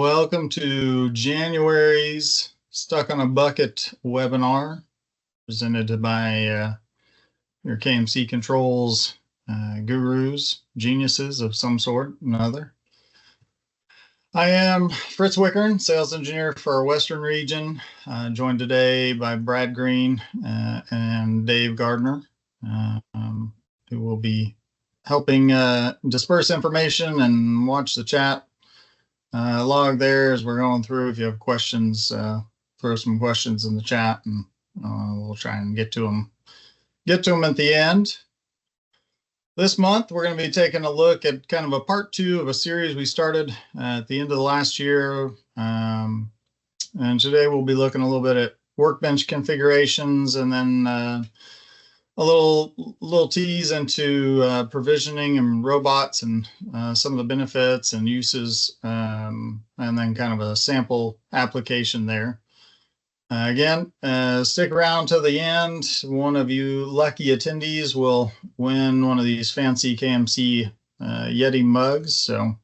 Welcome to January's Stuck on a Bucket webinar, presented by your KMC Controls gurus, geniuses of some sort or another. I am Fritz Wichern, sales engineer for our Western region, joined today by Brad Green and Dave Gardner, who will be helping disperse information and watch the chat log there as we're going through. If you have questions, throw some questions in the chat, and we'll try and get to them at the end. This month, we're going to be taking a look at kind of a part 2 of a series we started at the end of the last year. And today we'll be looking a little bit at workbench configurations, and then a little tease into provisioning and robots and some of the benefits and uses, and then kind of a sample application there. Again, stick around to the end. One of you lucky attendees will win one of these fancy KMC Yeti mugs. So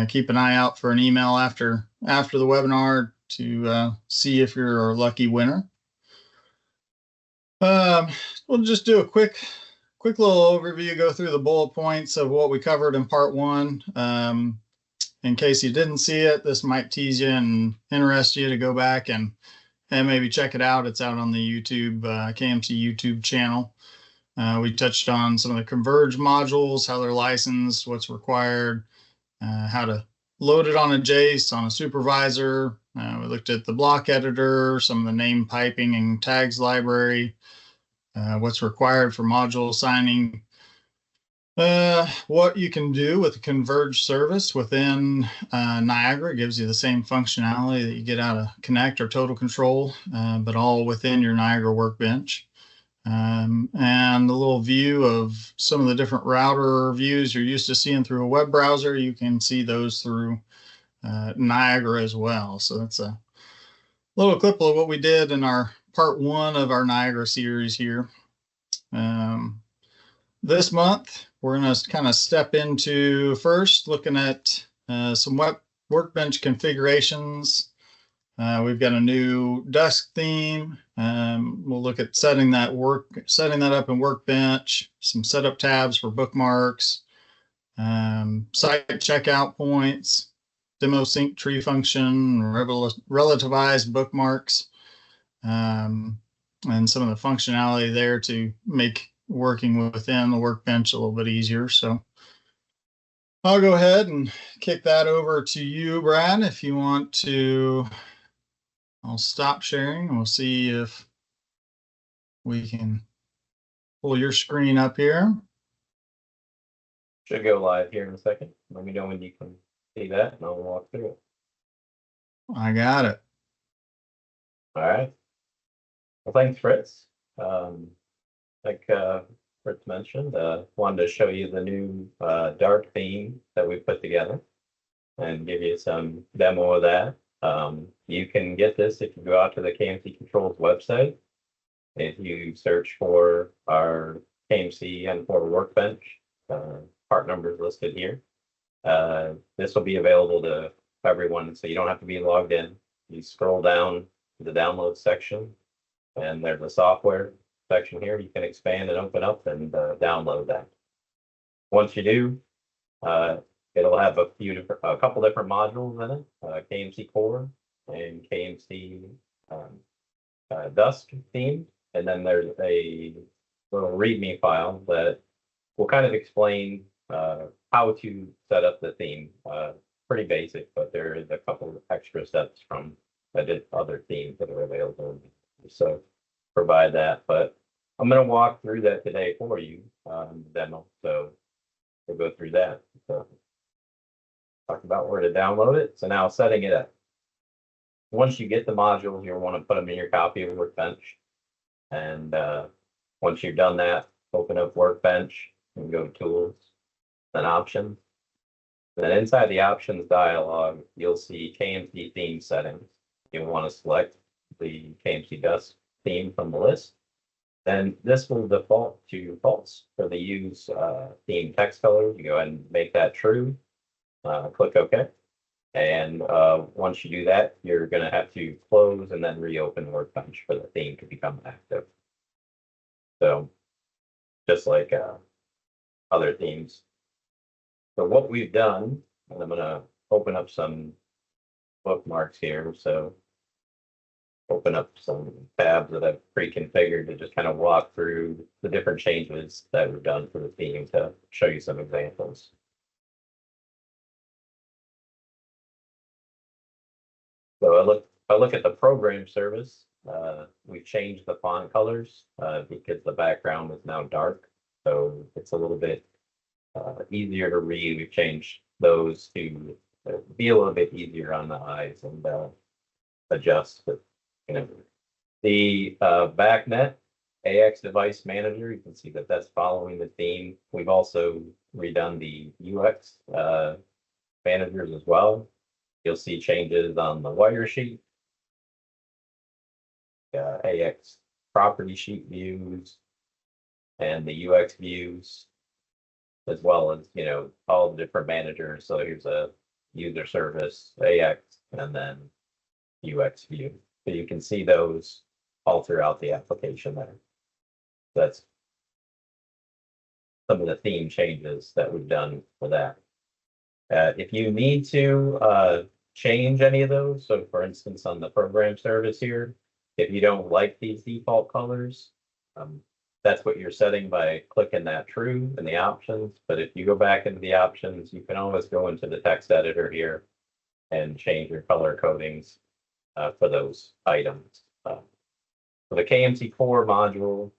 keep an eye out for an email after the webinar to see if you're a lucky winner. We'll just do a quick little overview, go through the bullet points of what we covered in part 1. In case you didn't see it, this might tease you and interest you to go back and maybe check it out. It's out on the YouTube, KMC YouTube channel. We touched on some of the Converge modules, how they're licensed, what's required, how to load it on a JACE, on a supervisor. We looked at the block editor, some of the name piping and tags library, what's required for module assigning, what you can do with the Converge service within Niagara. Gives you the same functionality that you get out of Connect or Total Control, but all within your Niagara Workbench. And a little view of some of the different router views you're used to seeing through a web browser. You can see those through Niagara as well. So that's a little clip of what we did in our part 1 of our Niagara series here. This month, we're going to kind of step into first looking at some workbench configurations. We've got a new desk theme. We'll look at setting that up in Workbench, some setup tabs for bookmarks, site checkout points, demo sync tree function, relativized bookmarks, and some of the functionality there to make working within the Workbench a little bit easier. So I'll go ahead and kick that over to you, Brad, if you want to. I'll stop sharing and we'll see if we can pull your screen up here. Should go live here in a second. Let me know when you can see that and I'll walk through it. I got it. All right. Well, thanks, Fritz. Like Fritz mentioned, wanted to show you the new dark theme that we put together and give you some demo of that. You can get this if you go out to the KMC Controls website. If you search for our KMC N4 Workbench, part numbers listed here. This will be available to everyone, so you don't have to be logged in. You scroll down to the download section, and there's a software section here. You can expand and open up and download that. Once you do, it'll have a couple different modules in it, KMC Core and KMC Dusk theme. And then there's a little README file that will kind of explain how to set up the theme. Pretty basic, but there is a couple of extra steps from other themes that are available. So provide that, but I'm going to walk through that today for you demo. So we'll go through that. So talk about where to download it. So now setting it up. Once you get the modules, you'll want to put them in your copy of Workbench. And once you've done that, open up Workbench and go to Tools, then Options. Then inside the Options dialog, you'll see KMC Theme Settings. You'll want to select the KMC Dusk theme from the list. Then this will default to false for the use theme text color. You go ahead and make that true. Click OK. And once you do that, you're going to have to close and then reopen Workbench for the theme to become active. So just like other themes. So what we've done, and I'm going to open up some bookmarks here. So open up some tabs that I've pre-configured to just kind of walk through the different changes that we've done for the theme to show you some examples. So I look at the program service. We've changed the font colors because the background is now dark, so it's a little bit easier to read. We've changed those to be a little bit easier on the eyes and adjust. But, the BACnet AX device manager, you can see that that's following the theme. We've also redone the UX managers as well. You'll see changes on the wire sheet, AX property sheet views, and the UX views, as well as, all the different managers. So here's a user service, AX, and then UX view. So you can see those all throughout the application there. That's some of the theme changes that we've done for that. If you need to change any of those, so for instance, on the program service here, if you don't like these default colors, that's what you're setting by clicking that true in the options. But if you go back into the options, you can always go into the text editor here and change your color codings for those items. For the KMC core module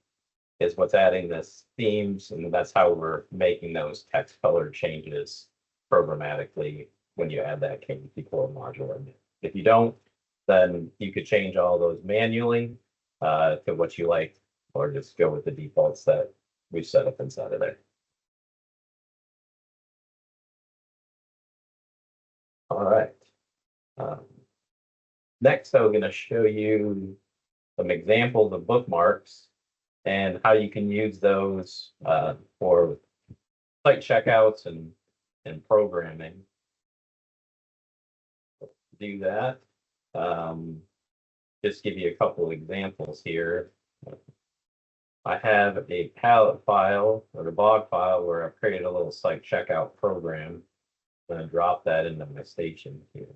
is what's adding this themes, and that's how we're making those text color changes programmatically when you add that KMC core module in. If you don't, then you could change all those manually to what you like, or just go with the defaults that we've set up inside of there. All right. Next, I'm going to show you some examples of bookmarks and how you can use those for site checkouts and programming. To do that, just give you a couple examples here. I have a palette file or a bog file where I've created a little site checkout program. I'm going to drop that into my station here.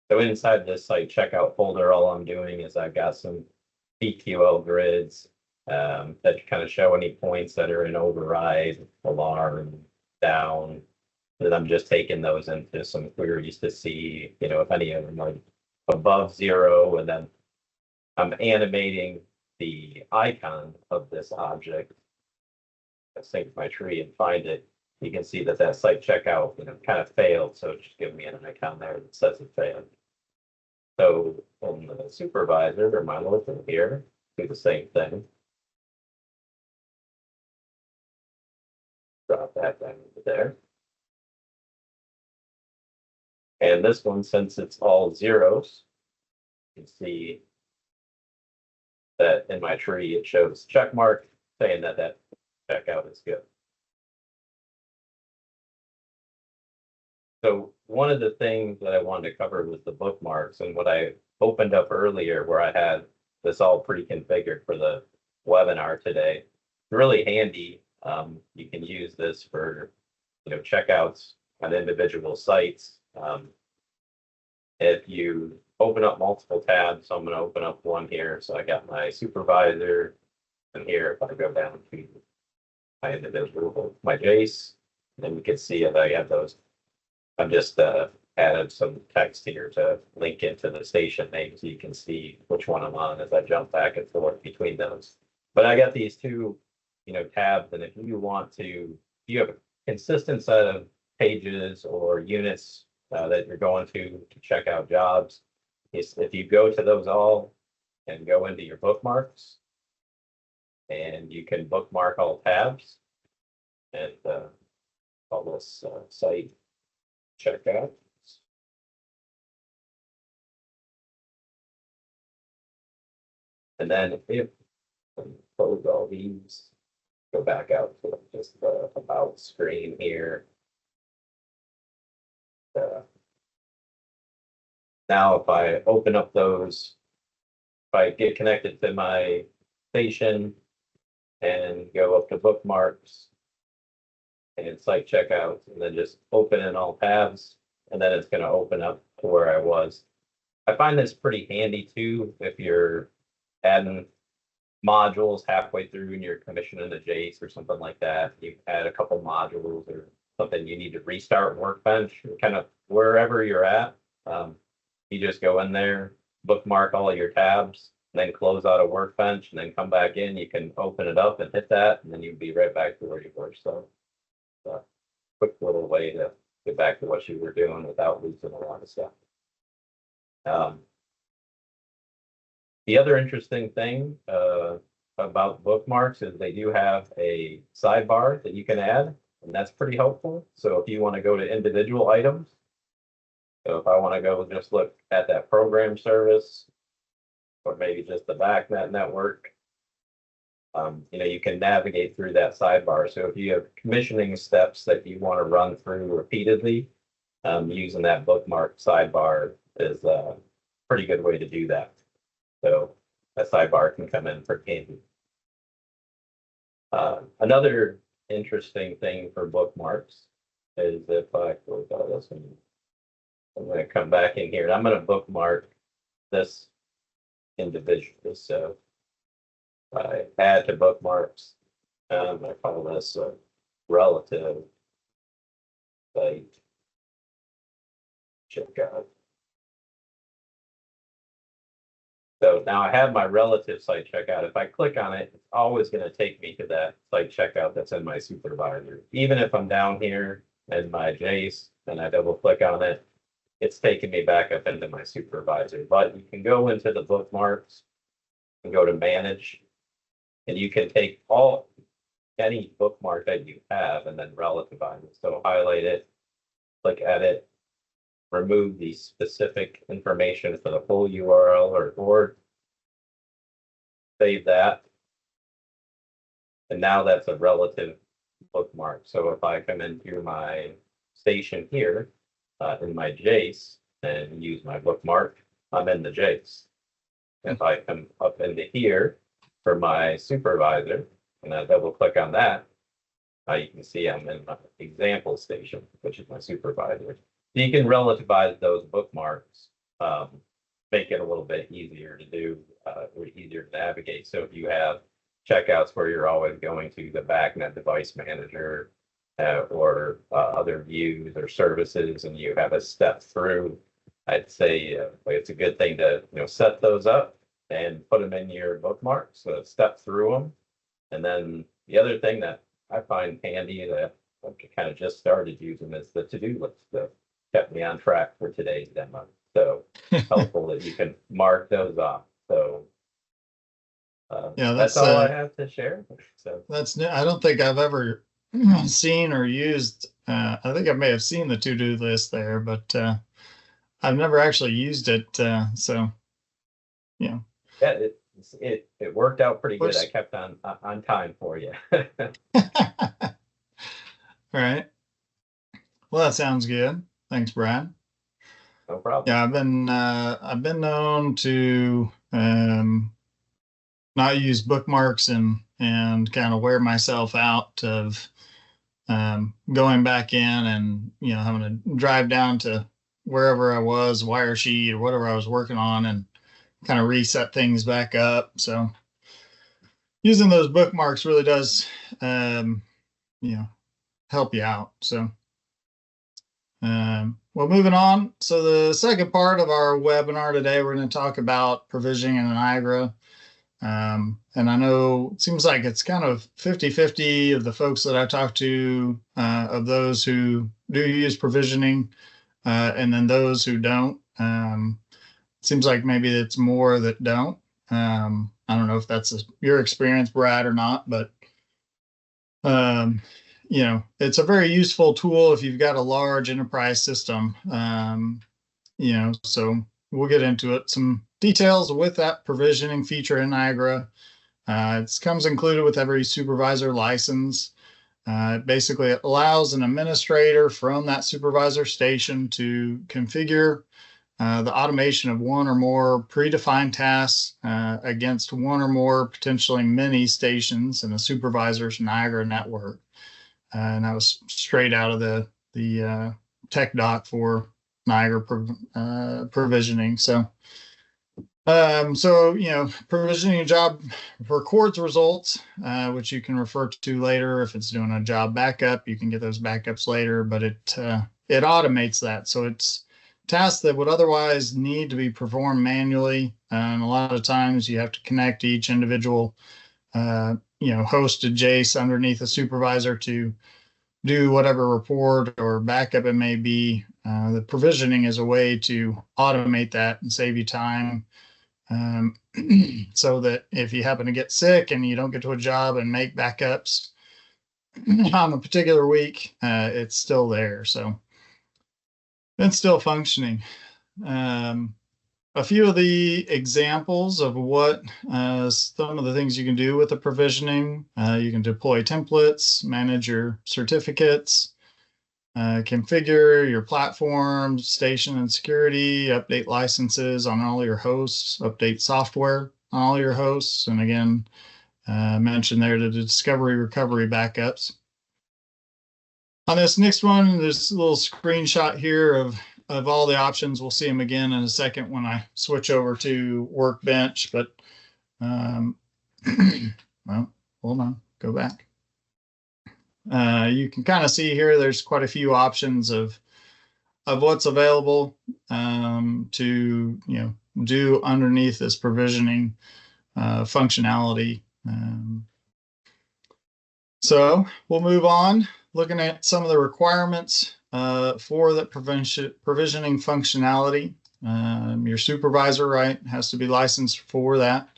So inside this site checkout folder, all I'm doing is I've got some PQL grids that kind of show any points that are in override, alarm, down. And I'm just taking those into some queries to see, if any of them are above 0, and then I'm animating the icon of this object. I sync my tree and find it. You can see that site checkout, kind of failed. So just give me an icon there that says it failed. So on the supervisor or my local here, do the same thing. Drop that down into there. And this one, since it's all zeros, you can see that in my tree, it shows check mark saying that checkout is good. So one of the things that I wanted to cover was the bookmarks, and what I opened up earlier where I had this all pre-configured for the webinar today. Really handy. You can use this for, checkouts on individual sites. If you open up multiple tabs, so I'm going to open up one here. So I got my supervisor, and here, if I go down to my individual, my Jace, then you can see that I have those. I've just added some text here to link into the station name so you can see which one I'm on as I jump back and forth between those. But I got these two, tabs, and if you have a consistent set of pages or units that you're going to check out jobs, if you go to those all and go into your bookmarks, and you can bookmark all tabs and all this site checkout. And then if Close all these. Go back out to just the about screen here. Now, if I open up those, if I get connected to my station and go up to bookmarks and site checkouts, and then just open in all tabs, and then it's going to open up to where I was. I find this pretty handy too if you're adding modules halfway through and you're commissioning a JACE or something like that. You add a couple modules or something, you need to restart Workbench, kind of wherever you're at. You just go in there, bookmark all your tabs, and then close out a Workbench, and then come back in. You can open it up and hit that, and then you'd be right back to where you were. So, quick little way to get back to what you were doing without losing a lot of stuff. The other interesting thing about bookmarks is they do have a sidebar that you can add, and that's pretty helpful. So if you want to go to individual items, so if I want to go just look at that program service, or maybe just the BACnet network, you can navigate through that sidebar. So if you have commissioning steps that you want to run through repeatedly, using that bookmark sidebar is a pretty good way to do that. So that sidebar can come in for handy. Another interesting thing for bookmarks is if I close out this one, I'm going to come back in here and I'm going to bookmark this individually. So I add to bookmarks. I call this a relative site checkout. So now I have my relative site checkout. If I click on it, it's always going to take me to that site checkout that's in my supervisor. Even if I'm down here in my JACE and I double click on it, it's taking me back up into my supervisor. But you can go into the bookmarks and go to manage, and you can take any bookmark that you have and then relativize it. So highlight it, click edit, remove the specific information for the full URL or save that. And now that's a relative bookmark. So if I come into my station here in my JACE and use my bookmark, I'm in the JACE. If I come up into here for my supervisor and I double click on that, you can see I'm in my example station, which is my supervisor. So you can relativize those bookmarks, make it a little bit easier to do, or easier to navigate. So if you have checkouts where you're always going to the BACnet device manager or other views or services, and you have a step through, I'd say it's a good thing to set those up and put them in your bookmarks. So step through them. And then the other thing that I find handy that I kind of just started using is the to-do list that kept me on track for today's demo. So helpful that you can mark those off. So yeah, that's all I have to share. So that's new. I don't think I've ever seen or used. I think I may have seen the to-do list there, but I've never actually used it. So yeah. Yeah, it worked out pretty good. I kept on time for you. All right. Well, that sounds good. Thanks, Brad. No problem. Yeah, I've been known to not use bookmarks and kind of wear myself out of going back in and having to drive down to wherever I was, wire sheet or whatever I was working on, and kind of reset things back up. So using those bookmarks really does help you out. So well, moving on. So the second part of our webinar today, we're going to talk about provisioning in Niagara. And I know it seems like it's kind of 50-50 of the folks that I talk to, of those who do use provisioning, and then those who don't. It seems like maybe it's more that don't. I don't know if that's your experience, Brad, or not, but it's a very useful tool if you've got a large enterprise system. So we'll get into it. Some details with that provisioning feature in Niagara. It comes included with every supervisor license. Basically, it allows an administrator from that supervisor station to configure the automation of one or more predefined tasks against one or more potentially many stations in a supervisor's Niagara network. And that was straight out of the tech doc for Niagara provisioning. So provisioning a job records results, which you can refer to later. If it's doing a job backup, you can get those backups later, but it automates that. So it's tasks that would otherwise need to be performed manually. And a lot of times you have to connect each individual, hosted JACE underneath a supervisor to do whatever report or backup it may be. The provisioning is a way to automate that and save you time. So that if you happen to get sick and you don't get to a job and make backups on a particular week, it's still there. So it's still functioning. A few of the examples of what some of the things you can do with the provisioning. You can deploy templates, manage your certificates, configure your platform, station and security, update licenses on all your hosts, update software on all your hosts. And again, mentioned there the discovery recovery backups. On this next one, there's a little screenshot here of all the options. We'll see them again in a second when I switch over to Workbench, but well, hold on, go back. You can kind of see here, there's quite a few options of what's available to do underneath this provisioning functionality. So we'll move on, looking at some of the requirements for the provisioning functionality. Your supervisor, right, has to be licensed for that.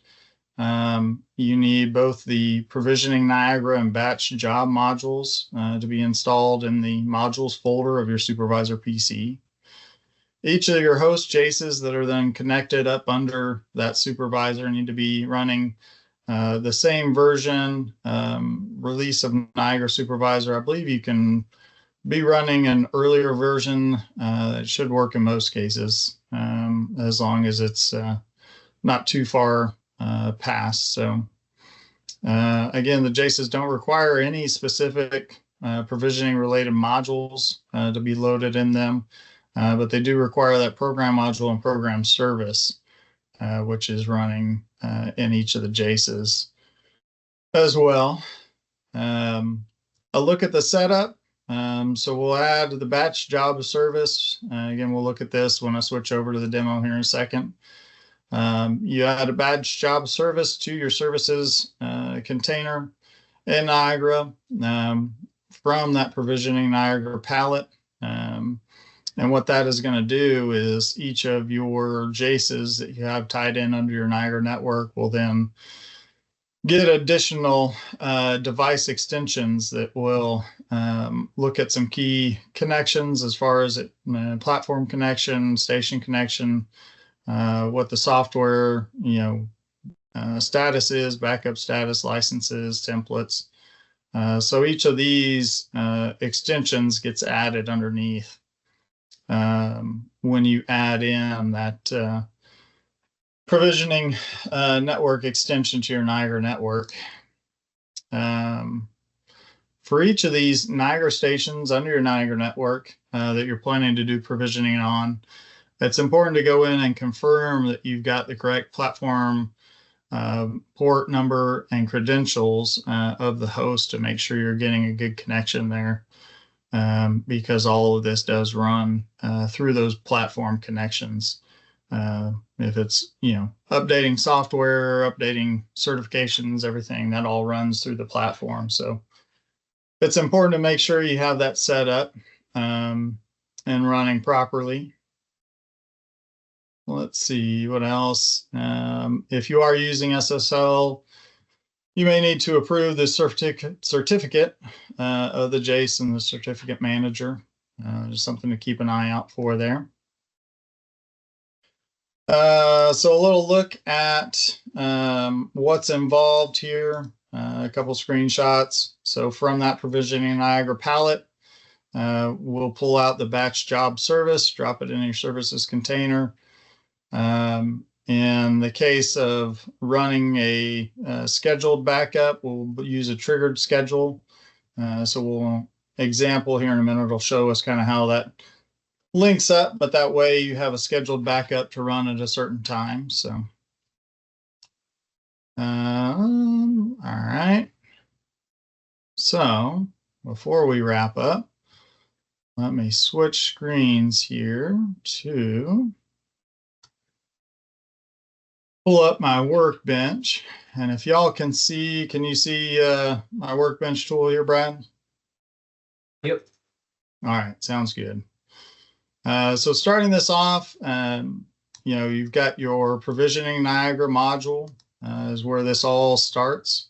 You need both the provisioning Niagara and batch job modules to be installed in the modules folder of your supervisor PC. Each of your host JACEs that are then connected up under that supervisor need to be running the same version release of Niagara supervisor. I believe you can be running an earlier version. It should work in most cases as long as it's not too far past. So again, the JACEs don't require any specific provisioning related modules to be loaded in them, but they do require that program module and program service, which is running in each of the JACEs as well. A look at the setup. So we'll add the batch job service. Again, we'll look at this when I switch over to the demo here in a second. You add a batch job service to your services container in Niagara from that provisioning Niagara palette. And what that is going to do is each of your JACEs that you have tied in under your Niagara network will then get additional device extensions that will look at some key connections as far as platform connection, station connection, what the software, status is, backup status, licenses, templates. So each of these extensions gets added underneath when you add in that provisioning network extension to your Niagara network. For each of these Niagara stations under your Niagara network that you're planning to do provisioning on, it's important to go in and confirm that you've got the correct platform port number and credentials of the host to make sure you're getting a good connection there, because all of this does run through those platform connections. If it's, updating software, updating certifications, everything, that all runs through the platform. So it's important to make sure you have that set up and running properly. Let's see what else. If you are using SSL, you may need to approve the certificate of the JACE and the certificate manager. Just something to keep an eye out for there. So a little look at what's involved here, a couple screenshots. So from that provisioning Niagara palette, we'll pull out the batch job service, drop it in your services container. In the case of running a scheduled backup, we'll use a triggered schedule. So we'll example here in a minute will show us kind of how that links up, but that way you have a scheduled backup to run at a certain time. So, all right. So before we wrap up, let me switch screens here to pull up my Workbench. And if y'all can see, can you see my Workbench tool here, Brad? Yep. All right, sounds good. So starting this off, you've got your provisioning Niagara module is where this all starts.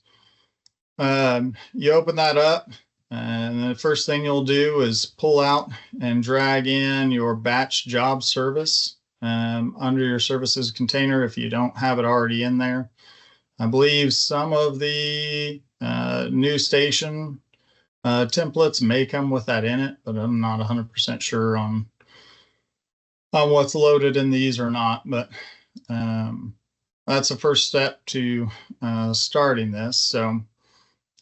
You open that up, and the first thing you'll do is pull out and drag in your batch job service under your services container if you don't have it already in there. I believe some of the new station templates may come with that in it, but I'm not 100% sure on what's loaded in these or not. But that's the first step to starting this. So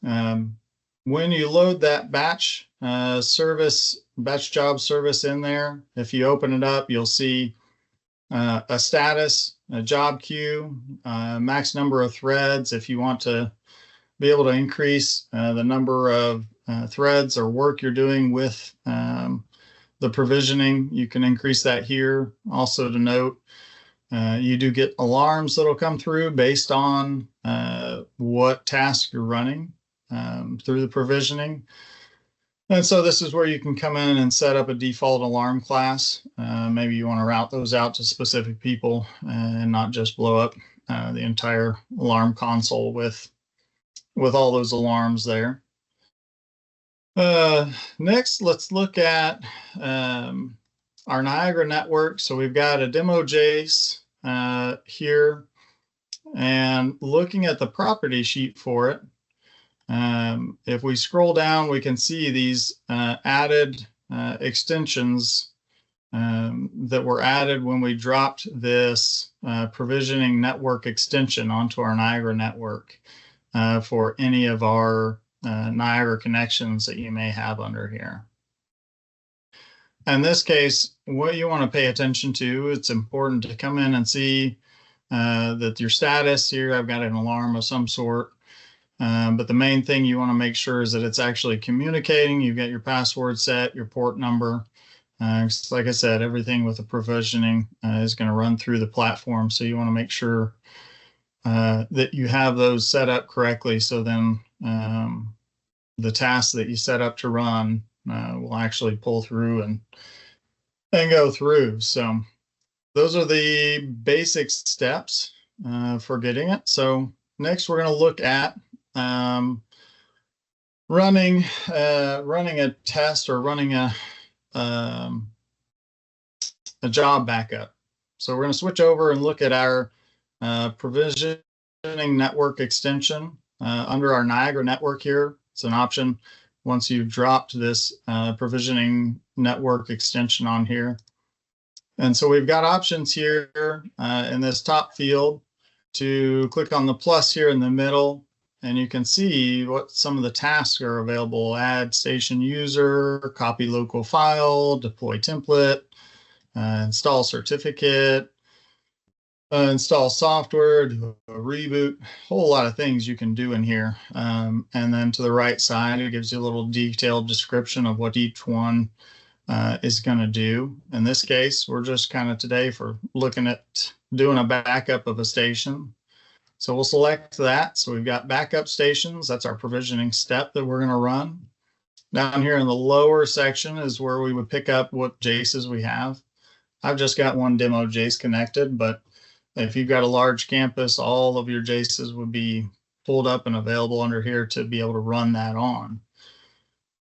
when you load that batch job service in there, if you open it up, you'll see a status, a job queue, max number of threads. If you want to be able to increase the number of threads or work you're doing with the provisioning, you can increase that here. Also to note, you do get alarms that'll come through based on what task you're running through the provisioning. And so this is where you can come in and set up a default alarm class. Maybe you want to route those out to specific people and not just blow up the entire alarm console with all those alarms there. Next, let's look at our Niagara network. So we've got a demo JACE here, and looking at the property sheet for it, if we scroll down, we can see these added extensions that were added when we dropped this provisioning network extension onto our Niagara network for any of our Niagara connections that you may have under here. In this case, what you want to pay attention to, it's important to come in and see that your status here, I've got an alarm of some sort. But the main thing you want to make sure is that it's actually communicating. You've got your password set, your port number. Like I said, everything with the provisioning is going to run through the platform. So you want to make sure that you have those set up correctly. So then the tasks that you set up to run will actually pull through and go through. So those are the basic steps for getting it. So next we're going to look at running a test or running a job backup. So we're going to switch over and look at our provisioning network extension under our Niagara network here. It's an option once you've dropped this provisioning network extension on here. And so we've got options here in this top field to click on the plus here in the middle, and you can see what some of the tasks are available. Add station user, copy local file, deploy template, install certificate, install software, do a reboot, a whole lot of things you can do in here. And then to the right side, it gives you a little detailed description of what each one is going to do. In this case, we're just kind of today for looking at doing a backup of a station. So we'll select that. So we've got backup stations. That's our provisioning step that we're going to run. Down here in the lower section is where we would pick up what JACEs we have. I've just got one demo JACE connected, but if you've got a large campus, all of your JACEs would be pulled up and available under here to be able to run that on.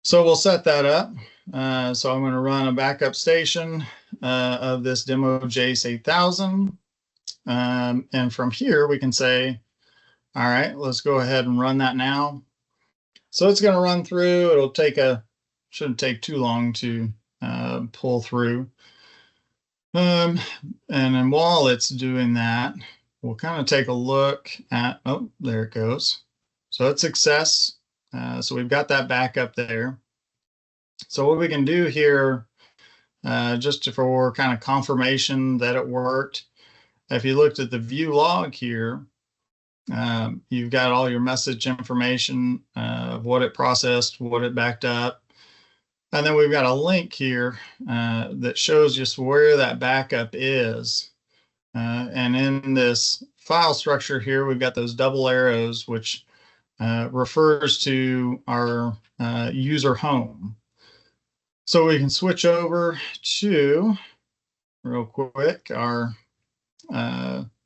So we'll set that up. So I'm going to run a backup station of this demo JACE 8000. And from here, we can say, all right, let's go ahead and run that now. So it's going to run through. It'll shouldn't take too long to pull through. And then while it's doing that, we'll kind of take a look at, oh, there it goes. So it's success. So we've got that backup there. So what we can do here, just for kind of confirmation that it worked, if you looked at the view log here, you've got all your message information of what it processed, what it backed up. And then we've got a link here that shows just where that backup is. And in this file structure here, we've got those double arrows, which refers to our user home. So we can switch over to, real quick, our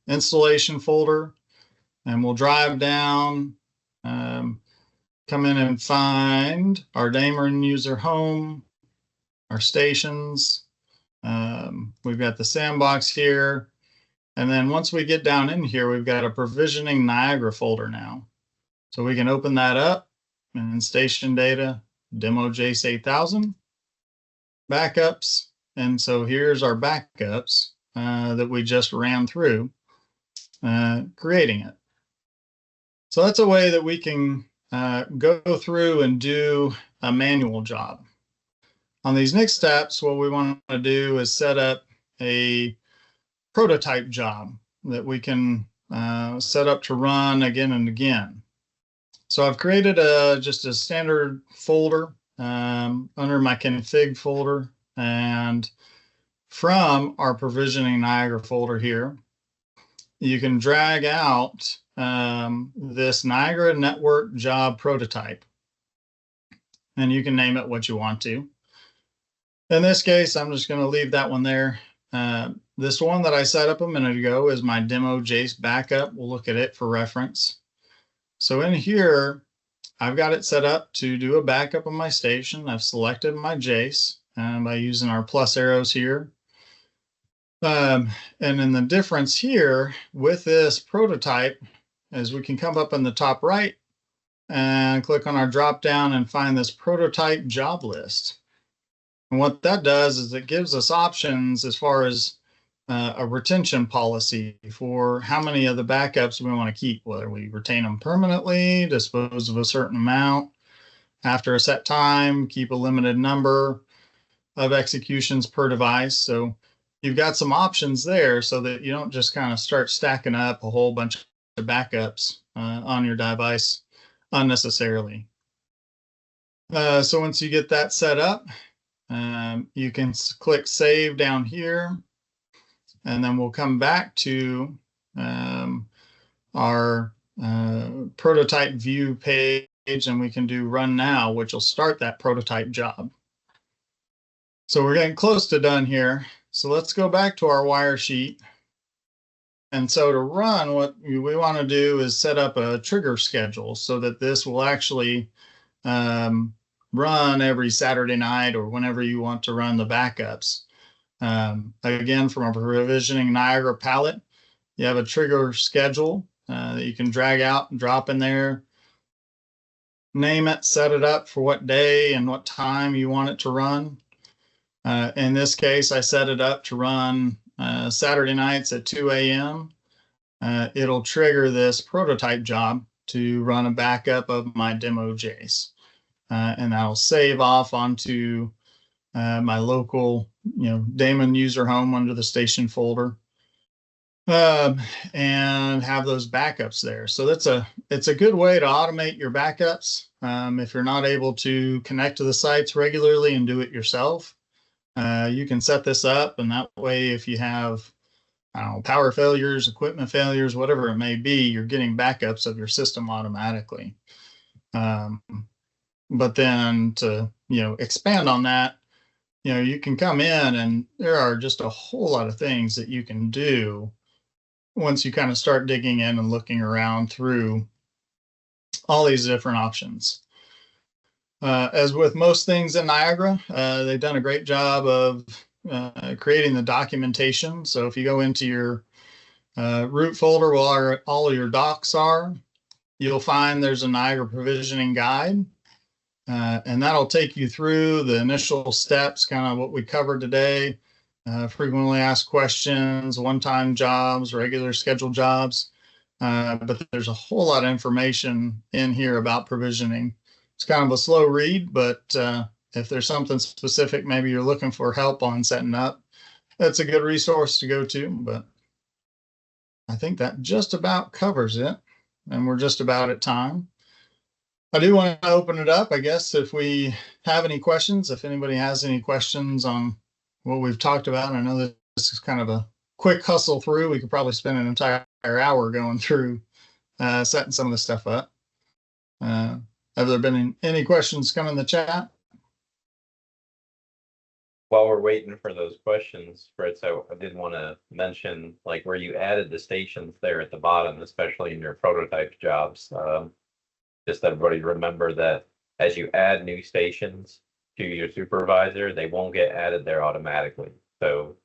installation folder, and we'll drive down, come in and find our daemon user home, our stations. We've got the sandbox here. And then once we get down in here, we've got a provisioning Niagara folder now. So we can open that up, and in station data, demo JACE 8000, backups. And so here's our backups that we just ran through, creating it. So that's a way that we can go through and do a manual job. On these next steps, what we want to do is set up a prototype job that we can set up to run again and again. So I've created just a standard folder under my config folder, and from our provisioning Niagara folder here, you can drag out this Niagara network job prototype, and you can name it what you want to. In this case, I'm just going to leave that one there. This one that I set up a minute ago is my demo JACE backup. We'll look at it for reference. So in here, I've got it set up to do a backup of my station. I've selected my JACE by using our plus arrows here. And then the difference here with this prototype is we can come up in the top right and click on our drop down and find this prototype job list. And what that does is it gives us options as far as a retention policy for how many of the backups we want to keep, whether we retain them permanently, dispose of a certain amount after a set time, keep a limited number of executions per device. So you've got some options there so that you don't just kind of start stacking up a whole bunch of backups on your device unnecessarily. So once you get that set up, you can click save down here, and then we'll come back to our prototype view page, and we can do run now, which will start that prototype job. So we're getting close to done here. So let's go back to our wire sheet. And so to run, what we want to do is set up a trigger schedule so that this will actually run every Saturday night or whenever you want to run the backups. Again, from a provisioning Niagara palette, you have a trigger schedule that you can drag out and drop in there. Name it, set it up for what day and what time you want it to run. In this case, I set it up to run Saturday nights at 2 a.m. It'll trigger this prototype job to run a backup of my demo JACE. And that'll save off onto my local, daemon user home under the station folder, and have those backups there. So it's a good way to automate your backups. If you're not able to connect to the sites regularly and do it yourself, you can set this up, and that way, if you have, power failures, equipment failures, whatever it may be, you're getting backups of your system automatically. But then to, expand on that, you can come in and there are just a whole lot of things that you can do once you kind of start digging in and looking around through all these different options. As with most things in Niagara, they've done a great job of creating the documentation. So if you go into your root folder where all of your docs are. You'll find there's a Niagara provisioning guide, and that'll take you through the initial steps, kind of what we covered today, frequently asked questions, one-time jobs, regular scheduled jobs. But there's a whole lot of information in here about provisioning. It's kind of a slow read, but if there's something specific, maybe you're looking for help on setting up, that's a good resource to go to. But I think that just about covers it, and we're just about at time. I do want to open it up, I guess, if we have any questions, if anybody has any questions on what we've talked about. I know that this is kind of a quick hustle through. We could probably spend an entire hour going through setting some of this stuff up. Have there been any questions come in the chat? While we're waiting for those questions, Fritz, I did want to mention like where you added the stations there at the bottom, especially in your prototype jobs. Just everybody remember that as you add new stations to your supervisor, they won't get added there automatically. So,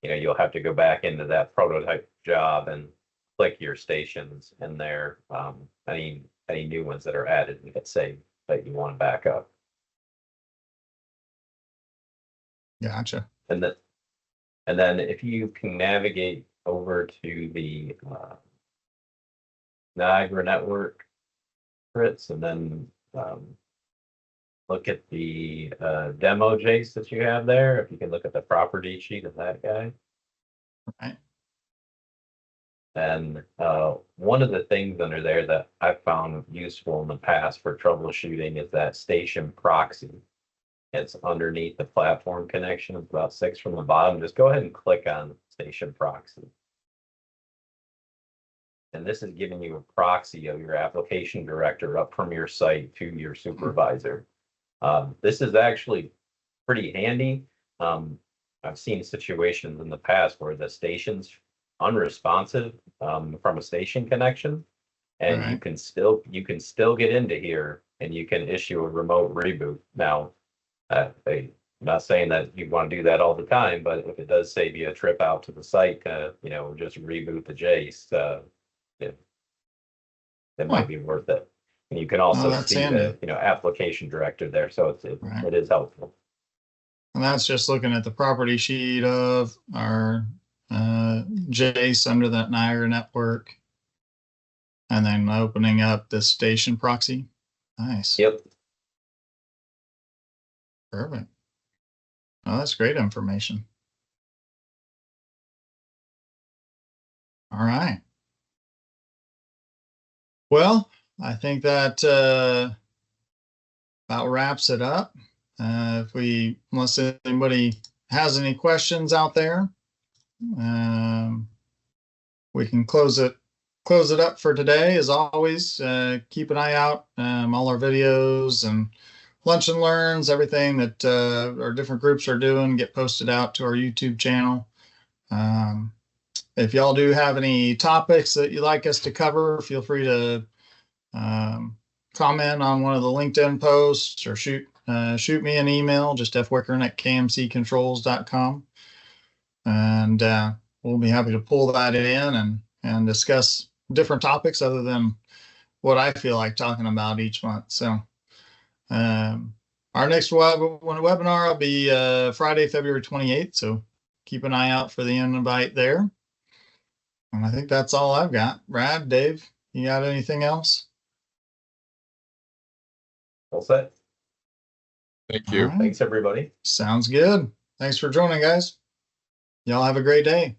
you'll have to go back into that prototype job and click your stations in there. Any new ones that are added and get saved that you want to back up. Gotcha. And then if you can navigate over to the Niagara network, Fritz, and then look at the demo Jace that you have there. If you can look at the property sheet of that guy. Right. And one of the things under there that I've found useful in the past for troubleshooting is that station proxy. It's underneath the platform connection. It's about 6 from the bottom. Just go ahead and click on station proxy. And this is giving you a proxy of your application director up from your site to your supervisor. This is actually pretty handy. I've seen situations in the past where the station's unresponsive from a station connection, and Right. you can still get into here and you can issue a remote reboot. Now, I'm not saying that you want to do that all the time, but if it does save you a trip out to the site, just reboot the Jace. It might be worth it. And you can also that's see handy. the application director there, so Right. it is helpful. And that's just looking at the property sheet of our Jace under that Niagara network, and then opening up the station proxy. Nice. Yep. Perfect. Oh, that's great information. All right. Well, I think that about wraps it up. Unless anybody has any questions out there, we can close it up for today. As always, keep an eye out. All our videos and lunch and learns, everything that our different groups are doing, get posted out to our YouTube channel. If y'all do have any topics that you'd like us to cover, feel free to comment on one of the LinkedIn posts or shoot me an email, just fwichern@kmccontrols.com. And we'll be happy to pull that in and discuss different topics other than what I feel like talking about each month. So our next webinar will be Friday, February 28th. So keep an eye out for the invite there. And I think that's all I've got. Brad, Dave, you got anything else? All set. Thank you. All right. Thanks, everybody. Sounds good. Thanks for joining, guys. Y'all have a great day.